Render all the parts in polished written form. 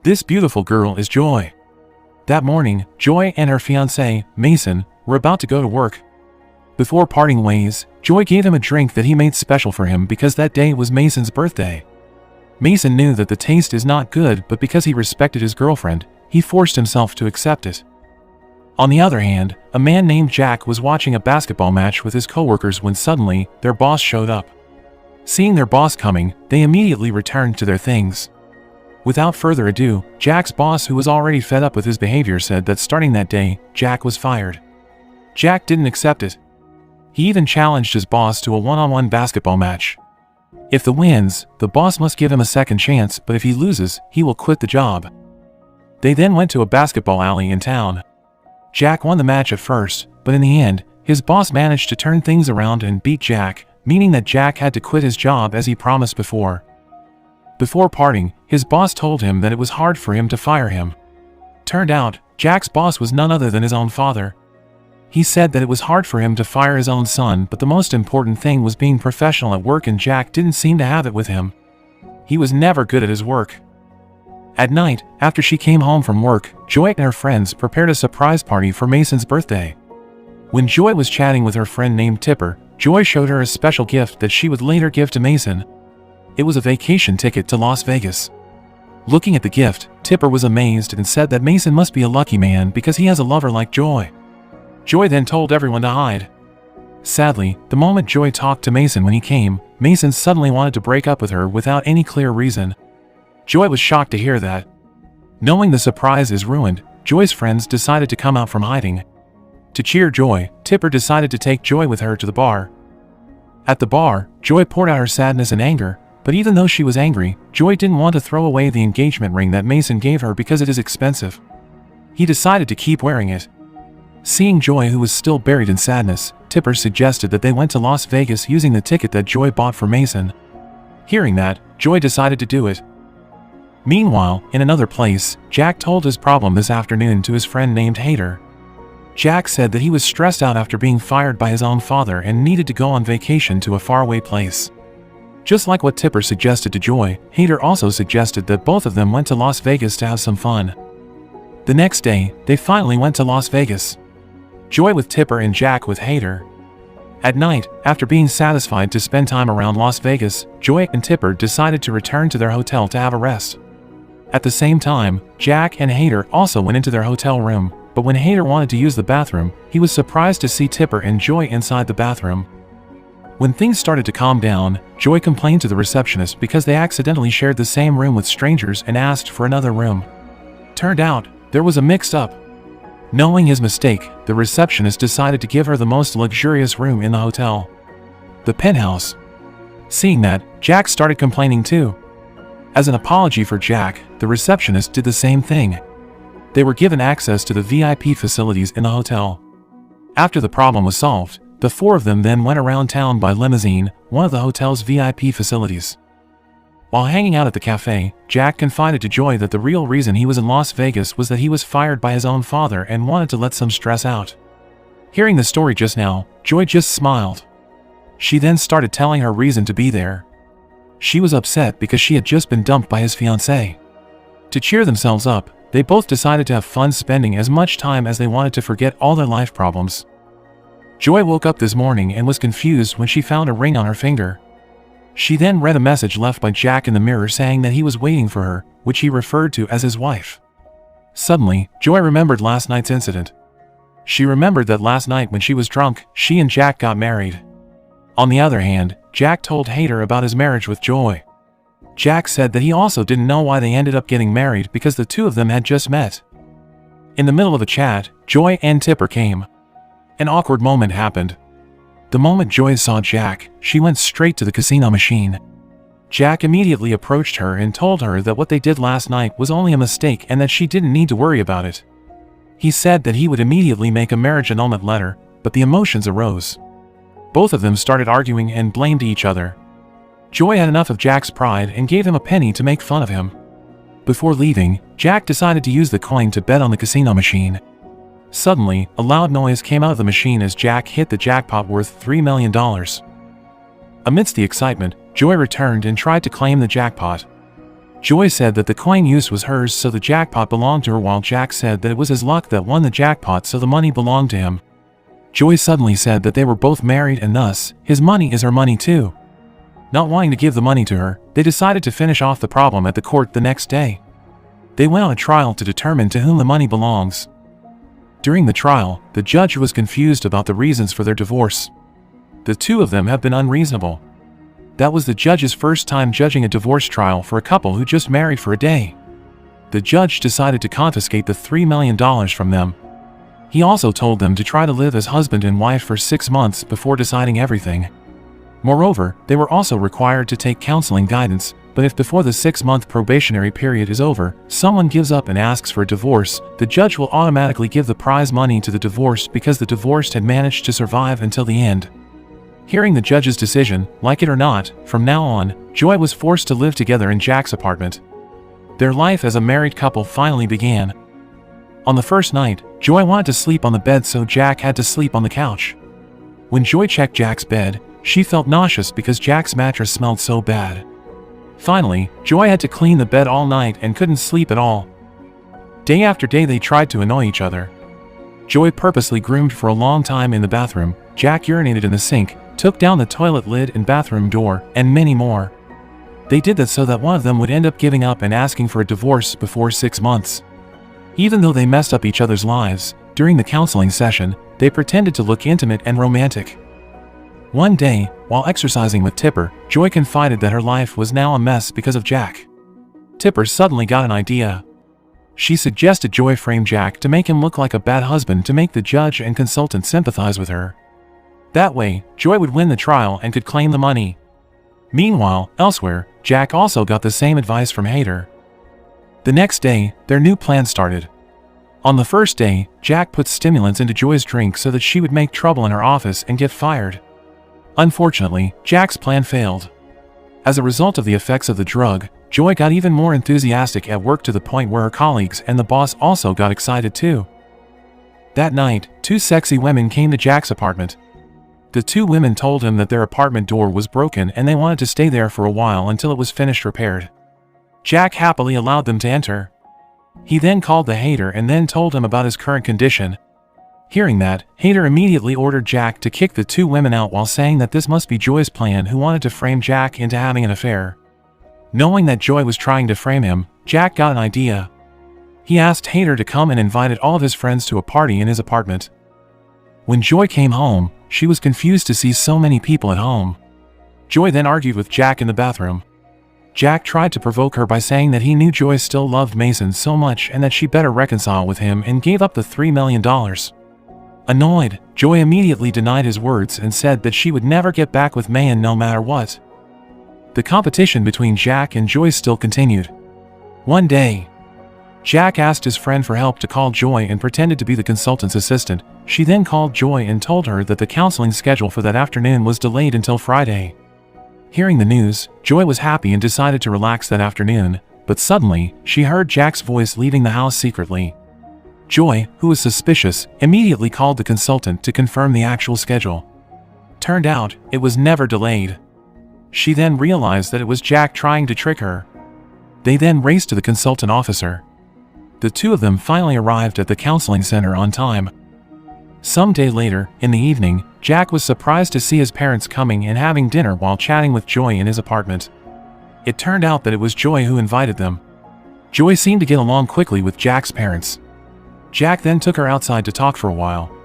This beautiful girl is Joy. That morning, Joy and her fiancé, Mason, were about to go to work. Before parting ways, Joy gave him a drink that he made special for him because that day was Mason's birthday. Mason knew that the taste is not good, but because he respected his girlfriend, he forced himself to accept it. On the other hand, a man named Jack was watching a basketball match with his coworkers when suddenly, their boss showed up. Seeing their boss coming, they immediately returned to their things. Without further ado, Jack's boss, who was already fed up with his behavior, said that starting that day, Jack was fired. Jack didn't accept it. He even challenged his boss to a one-on-one basketball match. If the wins, the boss must give him a second chance, but if he loses, he will quit the job. They then went to a basketball alley in town. Jack won the match at first, but in the end, his boss managed to turn things around and beat Jack, meaning that Jack had to quit his job as he promised before. Before parting, his boss told him that it was hard for him to fire him. Turned out, Jack's boss was none other than his own father. He said that it was hard for him to fire his own son, but the most important thing was being professional at work, and Jack didn't seem to have it with him. He was never good at his work. At night, after she came home from work, Joy and her friends prepared a surprise party for Mason's birthday. When Joy was chatting with her friend named Tipper, Joy showed her a special gift that she would later give to Mason. It was a vacation ticket to Las Vegas. Looking at the gift, Tipper was amazed and said that Mason must be a lucky man because he has a lover like Joy. Joy then told everyone to hide. Sadly, the moment Joy talked to Mason when he came, Mason suddenly wanted to break up with her without any clear reason. Joy was shocked to hear that. Knowing the surprise is ruined, Joy's friends decided to come out from hiding. To cheer Joy, Tipper decided to take Joy with her to the bar. At the bar, Joy poured out her sadness and anger, but even though she was angry, Joy didn't want to throw away the engagement ring that Mason gave her because it is expensive. He decided to keep wearing it. Seeing Joy, who was still buried in sadness, Tipper suggested that they went to Las Vegas using the ticket that Joy bought for Mason. Hearing that, Joy decided to do it. Meanwhile, in another place, Jack told his problem this afternoon to his friend named Hater. Jack said that he was stressed out after being fired by his own father and needed to go on vacation to a faraway place. Just like what Tipper suggested to Joy, Hater also suggested that both of them went to Las Vegas to have some fun. The next day, they finally went to Las Vegas. Joy with Tipper and Jack with Hater. At night, after being satisfied to spend time around Las Vegas, Joy and Tipper decided to return to their hotel to have a rest. At the same time, Jack and Hater also went into their hotel room, but when Hater wanted to use the bathroom, he was surprised to see Tipper and Joy inside the bathroom. When things started to calm down, Joy complained to the receptionist because they accidentally shared the same room with strangers and asked for another room. Turned out, there was a mix-up. Knowing his mistake, the receptionist decided to give her the most luxurious room in the hotel, the penthouse. Seeing that, Jack started complaining too. As an apology for Jack, the receptionist did the same thing. They were given access to the VIP facilities in the hotel. After the problem was solved, the four of them then went around town by limousine, one of the hotel's VIP facilities. While hanging out at the cafe, Jack confided to Joy that the real reason he was in Las Vegas was that he was fired by his own father and wanted to let some stress out. Hearing the story just now, Joy just smiled. She then started telling her reason to be there. She was upset because she had just been dumped by his fiancé. To cheer themselves up, they both decided to have fun spending as much time as they wanted to forget all their life problems. Joy woke up this morning and was confused when she found a ring on her finger. She then read a message left by Jack in the mirror saying that he was waiting for her, which he referred to as his wife. Suddenly, Joy remembered last night's incident. She remembered that last night when she was drunk, she and Jack got married. On the other hand, Jack told Hater about his marriage with Joy. Jack said that he also didn't know why they ended up getting married because the two of them had just met. In the middle of a chat, Joy and Tipper came. An awkward moment happened. The moment Joy saw Jack, she went straight to the casino machine. Jack immediately approached her and told her that what they did last night was only a mistake and that she didn't need to worry about it. He said that he would immediately make a marriage annulment letter, but the emotions arose. Both of them started arguing and blamed each other. Joy had enough of Jack's pride and gave him a penny to make fun of him. Before leaving, Jack decided to use the coin to bet on the casino machine. Suddenly, a loud noise came out of the machine as Jack hit the jackpot worth $3 million. Amidst the excitement, Joy returned and tried to claim the jackpot. Joy said that the coin used was hers, so the jackpot belonged to her, while Jack said that it was his luck that won the jackpot, so the money belonged to him. Joy suddenly said that they were both married and thus, his money is her money too. Not wanting to give the money to her, they decided to finish off the problem at the court the next day. They went on a trial to determine to whom the money belongs. During the trial, the judge was confused about the reasons for their divorce. The two of them have been unreasonable. That was the judge's first time judging a divorce trial for a couple who just married for a day. The judge decided to confiscate the $3 million from them. He also told them to try to live as husband and wife for 6 months before deciding everything. Moreover, they were also required to take counseling guidance, but if before the 6-month probationary period is over, someone gives up and asks for a divorce, the judge will automatically give the prize money to the divorced because the divorced had managed to survive until the end. Hearing the judge's decision, like it or not, from now on, Joy was forced to live together in Jack's apartment. Their life as a married couple finally began. On the first night, Joy wanted to sleep on the bed, so Jack had to sleep on the couch. When Joy checked Jack's bed, she felt nauseous because Jack's mattress smelled so bad. Finally, Joy had to clean the bed all night and couldn't sleep at all. Day after day they tried to annoy each other. Joy purposely groomed for a long time in the bathroom, Jack urinated in the sink, took down the toilet lid and bathroom door, and many more. They did that so that one of them would end up giving up and asking for a divorce before 6 months. Even though they messed up each other's lives, during the counseling session, they pretended to look intimate and romantic. One day, while exercising with Tipper, Joy confided that her life was now a mess because of Jack. Tipper suddenly got an idea. She suggested Joy frame Jack to make him look like a bad husband to make the judge and consultant sympathize with her. That way, Joy would win the trial and could claim the money. Meanwhile, elsewhere, Jack also got the same advice from Hader. The next day, their new plan started. On the first day, Jack put stimulants into Joy's drink so that she would make trouble in her office and get fired. Unfortunately, Jack's plan failed. As a result of the effects of the drug, Joy got even more enthusiastic at work to the point where her colleagues and the boss also got excited too. That night, 2 sexy women came to Jack's apartment. The 2 women told him that their apartment door was broken and they wanted to stay there for a while until it was finished repaired. Jack happily allowed them to enter. He then called the Hader and then told him about his current condition. Hearing that, Hader immediately ordered Jack to kick the 2 women out while saying that this must be Joy's plan, who wanted to frame Jack into having an affair. Knowing that Joy was trying to frame him, Jack got an idea. He asked Hader to come and invited all of his friends to a party in his apartment. When Joy came home, she was confused to see so many people at home. Joy then argued with Jack in the bathroom. Jack tried to provoke her by saying that he knew Joy still loved Mason so much and that she better reconcile with him, and gave up the $3 million. Annoyed, Joy immediately denied his words and said that she would never get back with Mayan no matter what. The competition between Jack and Joy still continued. One day, Jack asked his friend for help to call Joy and pretended to be the consultant's assistant. She then called Joy and told her that the counseling schedule for that afternoon was delayed until Friday. Hearing the news, Joy was happy and decided to relax that afternoon, but suddenly, she heard Jack's voice leaving the house secretly. Joy, who was suspicious, immediately called the consultant to confirm the actual schedule. Turned out, it was never delayed. She then realized that it was Jack trying to trick her. They then raced to the consultant officer. The 2 of them finally arrived at the counseling center on time. Some day later, in the evening, Jack was surprised to see his parents coming and having dinner while chatting with Joy in his apartment. It turned out that it was Joy who invited them. Joy seemed to get along quickly with Jack's parents. Jack then took her outside to talk for a while.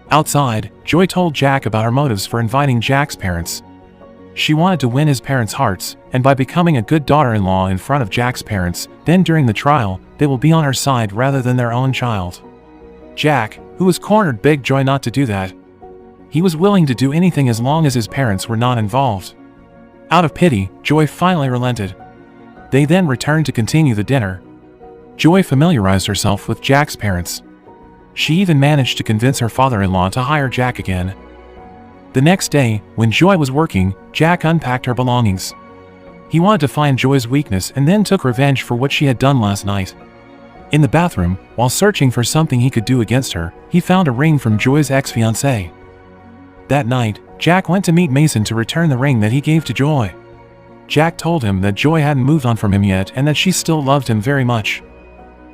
Outside, Joy told Jack about her motives for inviting Jack's parents. She wanted to win his parents' hearts, and by becoming a good daughter-in-law in front of Jack's parents, then during the trial, they will be on her side rather than their own child. Jack, who was cornered, begged Joy not to do that. He was willing to do anything as long as his parents were not involved. Out of pity, Joy finally relented. They then returned to continue the dinner. Joy familiarized herself with Jack's parents. She even managed to convince her father-in-law to hire Jack again. The next day, when Joy was working, Jack unpacked her belongings. He wanted to find Joy's weakness and then took revenge for what she had done last night. In the bathroom, while searching for something he could do against her, he found a ring from Joy's ex-fiancée. That night, Jack went to meet Mason to return the ring that he gave to Joy. Jack told him that Joy hadn't moved on from him yet and that she still loved him very much.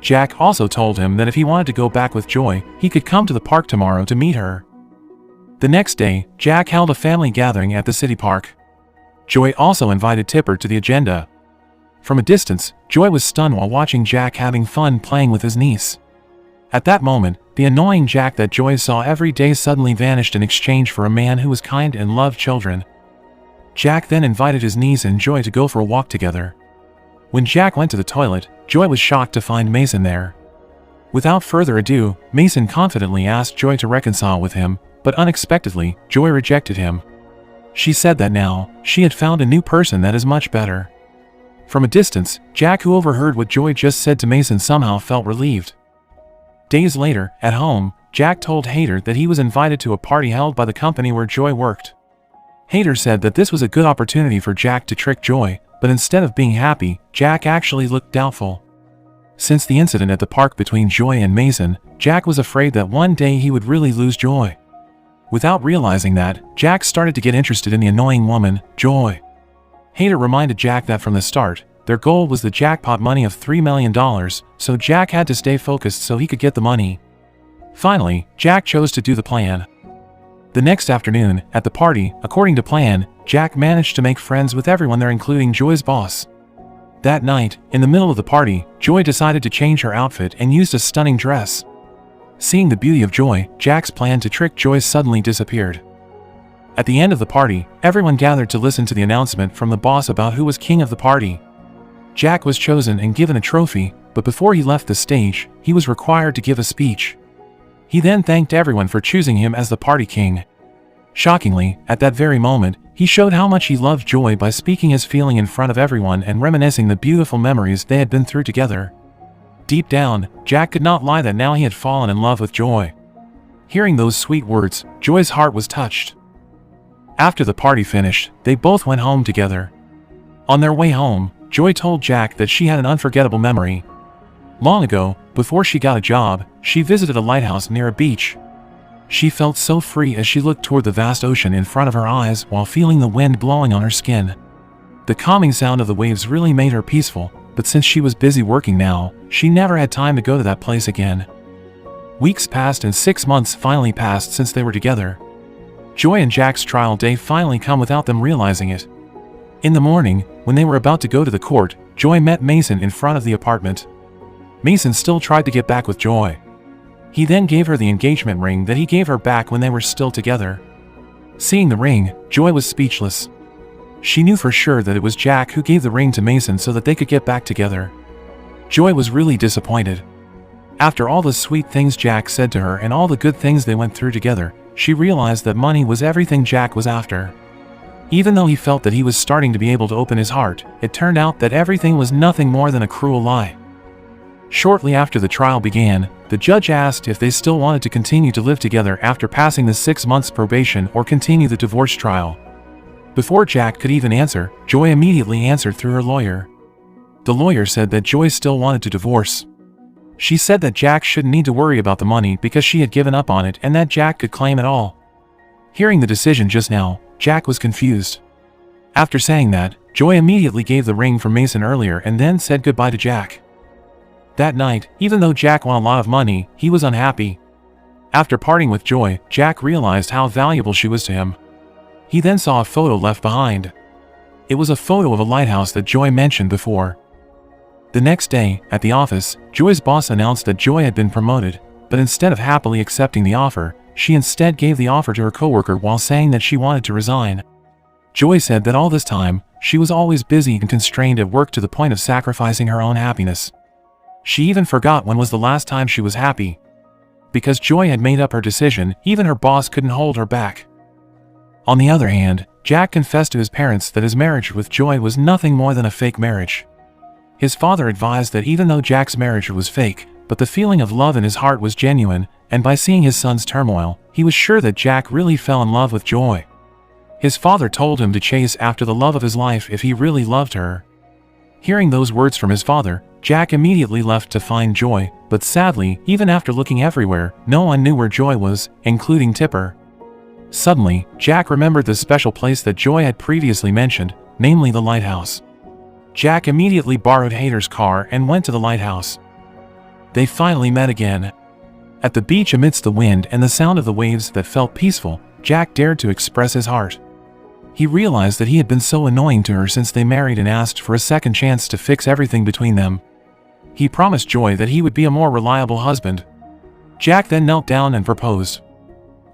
Jack also told him that if he wanted to go back with Joy, he could come to the park tomorrow to meet her. The next day, Jack held a family gathering at the city park. Joy also invited Tipper to the agenda. From a distance, Joy was stunned while watching Jack having fun playing with his niece. At that moment, the annoying Jack that Joy saw every day suddenly vanished in exchange for a man who was kind and loved children. Jack then invited his niece and Joy to go for a walk together. When Jack went to the toilet, Joy was shocked to find Mason there. Without further ado, Mason confidently asked Joy to reconcile with him, but unexpectedly, Joy rejected him. She said that now, she had found a new person that is much better. From a distance, Jack, who overheard what Joy just said to Mason, somehow felt relieved. Days later, at home, Jack told Hader that he was invited to a party held by the company where Joy worked. Hader said that this was a good opportunity for Jack to trick Joy, but instead of being happy, Jack actually looked doubtful. Since the incident at the park between Joy and Mason, Jack was afraid that one day he would really lose Joy. Without realizing that, Jack started to get interested in the annoying woman, Joy. Hader reminded Jack that from the start, their goal was the jackpot money of $3 million, so Jack had to stay focused so he could get the money. Finally, Jack chose to do the plan. The next afternoon, at the party, according to plan, Jack managed to make friends with everyone there, including Joy's boss. That night, in the middle of the party, Joy decided to change her outfit and used a stunning dress. Seeing the beauty of Joy, Jack's plan to trick Joy suddenly disappeared. At the end of the party, everyone gathered to listen to the announcement from the boss about who was king of the party. Jack was chosen and given a trophy, but before he left the stage, he was required to give a speech. He then thanked everyone for choosing him as the party king. Shockingly, at that very moment, he showed how much he loved Joy by speaking his feeling in front of everyone and reminiscing the beautiful memories they had been through together. Deep down, Jack could not lie that now he had fallen in love with Joy. Hearing those sweet words, Joy's heart was touched. After the party finished, they both went home together. On their way home, Joy told Jack that she had an unforgettable memory. Long ago, before she got a job, she visited a lighthouse near a beach. She felt so free as she looked toward the vast ocean in front of her eyes while feeling the wind blowing on her skin. The calming sound of the waves really made her peaceful, but since she was busy working now, she never had time to go to that place again. Weeks passed and 6 months finally passed since they were together. Joy and Jack's trial day finally come without them realizing it. In the morning, when they were about to go to the court, Joy met Mason in front of the apartment. Mason still tried to get back with Joy. He then gave her the engagement ring that he gave her back when they were still together. Seeing the ring, Joy was speechless. She knew for sure that it was Jack who gave the ring to Mason so that they could get back together. Joy was really disappointed. After all the sweet things Jack said to her and all the good things they went through together, she realized that money was everything Jack was after. Even though he felt that he was starting to be able to open his heart, it turned out that everything was nothing more than a cruel lie. Shortly after the trial began, the judge asked if they still wanted to continue to live together after passing the 6 months probation or continue the divorce trial. Before Jack could even answer, Joy immediately answered through her lawyer. The lawyer said that Joy still wanted to divorce. She said that Jack shouldn't need to worry about the money because she had given up on it and that Jack could claim it all. Hearing the decision just now, Jack was confused. After saying that, Joy immediately gave the ring from Mason earlier and then said goodbye to Jack. That night, even though Jack won a lot of money, he was unhappy. After parting with Joy, Jack realized how valuable she was to him. He then saw a photo left behind. It was a photo of a lighthouse that Joy mentioned before. The next day, at the office, Joy's boss announced that Joy had been promoted, but instead of happily accepting the offer, she instead gave the offer to her coworker while saying that she wanted to resign. Joy said that all this time, she was always busy and constrained at work to the point of sacrificing her own happiness. She even forgot when was the last time she was happy. Because Joy had made up her decision, even her boss couldn't hold her back. On the other hand, Jack confessed to his parents that his marriage with Joy was nothing more than a fake marriage. His father advised that even though Jack's marriage was fake, but the feeling of love in his heart was genuine, and by seeing his son's turmoil, he was sure that Jack really fell in love with Joy. His father told him to chase after the love of his life if he really loved her. Hearing those words from his father, Jack immediately left to find Joy, but sadly, even after looking everywhere, no one knew where Joy was, including Tipper. Suddenly, Jack remembered the special place that Joy had previously mentioned, namely the lighthouse. Jack immediately borrowed Hader's car and went to the lighthouse. They finally met again. At the beach, amidst the wind and the sound of the waves that felt peaceful, Jack dared to express his heart. He realized that he had been so annoying to her since they married and asked for a second chance to fix everything between them. He promised Joy that he would be a more reliable husband. Jack then knelt down and proposed.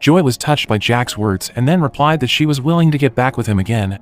Joy was touched by Jack's words and then replied that she was willing to get back with him again.